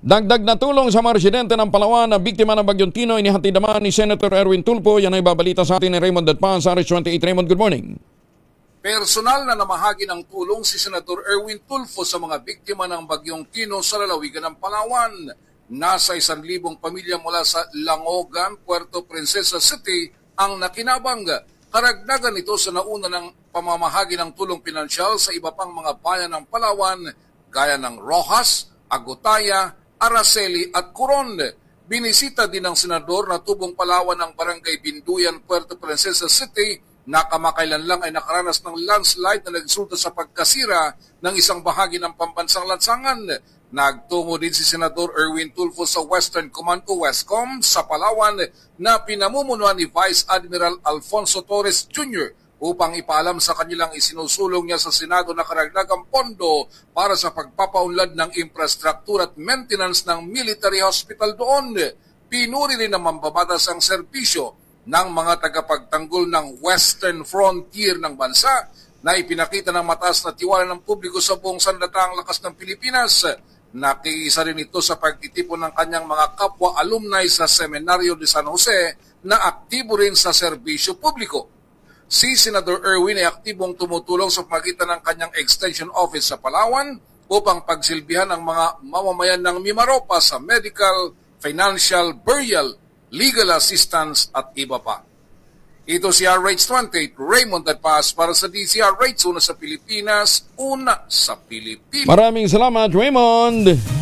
Dagdag na tulong sa mga residente ng Palawan na biktima ng Bagyong Tino inihatid naman ni Senator Erwin Tulfo. Yan ay babalita sa atin ni Raymond Datpan sa RH28. Raymond, good morning. Personal na namahagi ng tulong si Senator Erwin Tulfo sa mga biktima ng Bagyong Tino sa lalawigan ng Palawan. Nasa 1,000 pamilya mula sa Langogan, Puerto Princesa City ang nakinabang. Karagdagan ito sa nauna ng pamamahagi ng tulong pinansyal sa iba pang mga bayan ng Palawan gaya ng Rojas, Agutaya, Araceli at Coron. Binisita din ng senador na tubong Palawan ng Barangay Binduyan, Puerto Princesa City na kamakailan lang ay nakaranas ng landslide na nagsulta sa pagkasira ng isang bahagi ng pambansang lansangan. Nagtungo din si Senador Erwin Tulfo sa Western Command o Westcom sa Palawan na pinamumunuan ni Vice Admiral Alfonso Torres Jr. upang ipaalam sa kanilang isinusulong niya sa Senado na karagdagang pondo para sa pagpapaunlad ng infrastruktura at maintenance ng military hospital doon. Pinuri rin ng mambabatas ang serbisyo ng mga tagapagtanggol ng Western Frontier ng bansa na ipinakita ng mataas na tiwala ng publiko sa buong sandatahang lakas ng Pilipinas. Nakiisa rin ito sa pagtitipon ng kanyang mga kapwa alumni sa Semenaryo de San Jose na aktibo rin sa serbisyo publiko. Si Senador Erwin ay aktibong tumutulong sa pamagitan ng kanyang extension office sa Palawan upang pagsilbihan ang mga mamamayan ng Mimaropa sa medical, financial, burial, legal assistance at iba pa. Ito si RH28, Raymond Datpas para sa DCRH, una sa Pilipinas, una sa Pilipinas. Maraming salamat, Raymond.